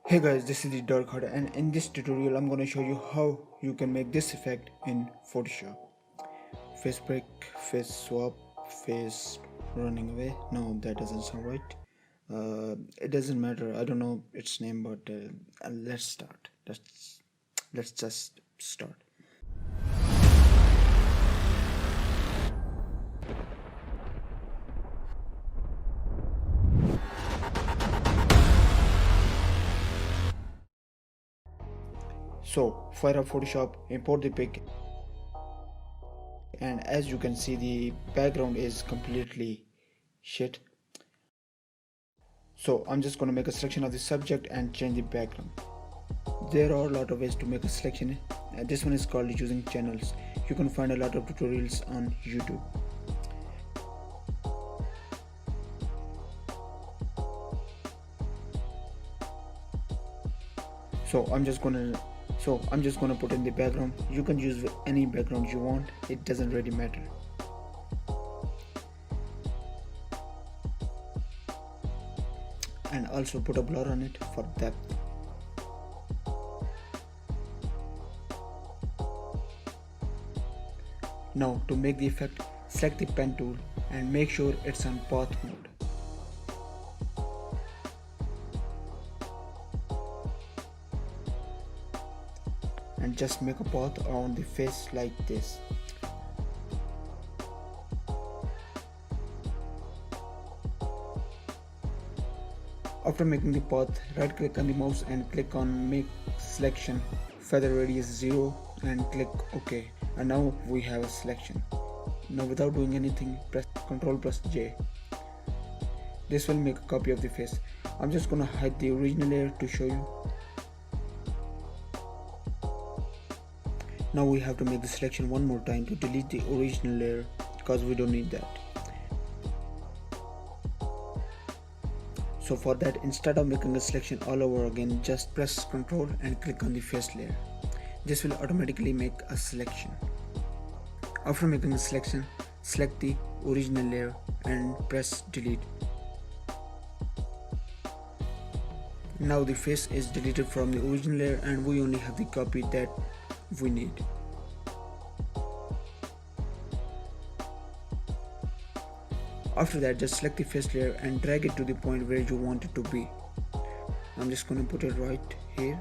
Hey guys, this is the Dark Hart, and in this tutorial I'm going to show you how you can make this effect in Photoshop. Face break, face swap, face running away. No, that doesn't sound right. It doesn't matter. I don't know its name, but let's start. Let's just start. So fire up Photoshop, import the pic, and as you can see the background is completely shit. So I'm just gonna make a selection of the subject and change the background. There are a lot of ways to make a selection. This one is called using channels. You can find a lot of tutorials on YouTube. So I'm just gonna put in the background. You can use any background you want. It doesn't really matter. And also put a blur on it for depth. Now to make the effect, select the pen tool and make sure it's on path mode. And just make a path around the face like this. After making the path, right click on the mouse and click on make selection, feather radius 0 and click OK. And now we have a selection. Now without doing anything, press Ctrl plus J. This will make a copy of the face. I'm just gonna hide the original layer to show you. Now we have to make the selection one more time to delete the original layer because we don't need that. So for that, instead of making a selection all over again, just press Ctrl and click on the face layer. This will automatically make a selection. After making a selection, select the original layer and press delete. Now the face is deleted from the original layer and we only have the copy that we need. After that, just select the face layer and drag it to the point where you want it to be. I'm just going to put it right here.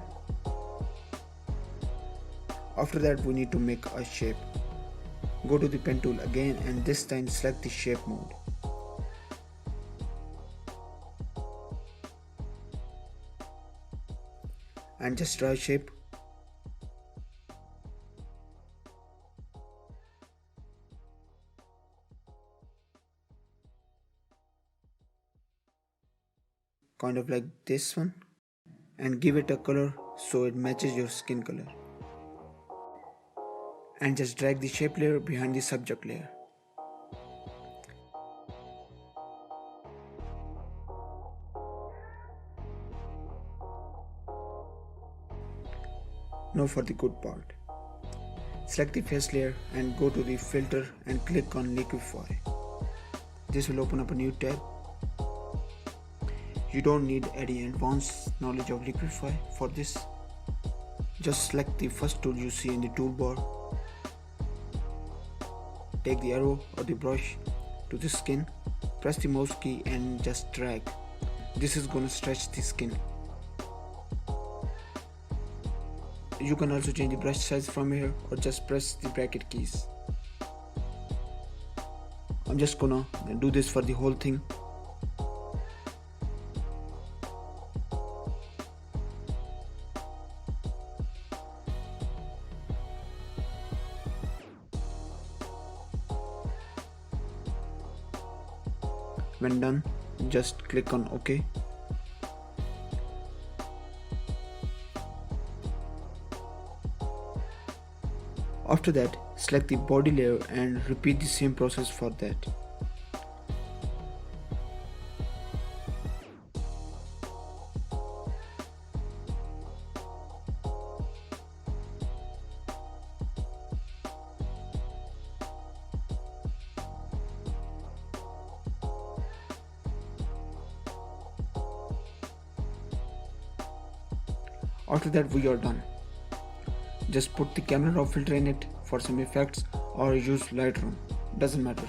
After that, we need to make a shape. Go to the pen tool again and this time select the shape mode. And just draw a shape. Kind of like this one, and give it a color so it matches your skin color. And just drag the shape layer behind the subject layer. Now for the good part. Select the face layer and go to the filter and click on Liquify. This will open up a new tab. You don't need any advanced knowledge of Liquify for this. Just select the first tool you see in the toolbar. Take the arrow or the brush to the skin, press the mouse key and just drag. This is gonna stretch the skin. You can also change the brush size from here or just press the bracket keys. I'm just gonna do this for the whole thing. When done, just click on OK. After that, select the body layer and repeat the same process for that. After that we are done. Just put the camera raw filter in it for some effects or use Lightroom, doesn't matter.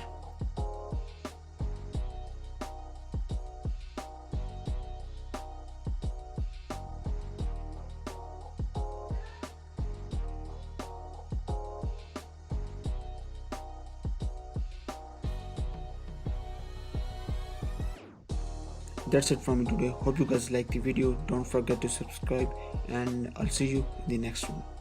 That's it from me today. Hope you guys like the video. Don't forget to subscribe and I'll see you in the next one.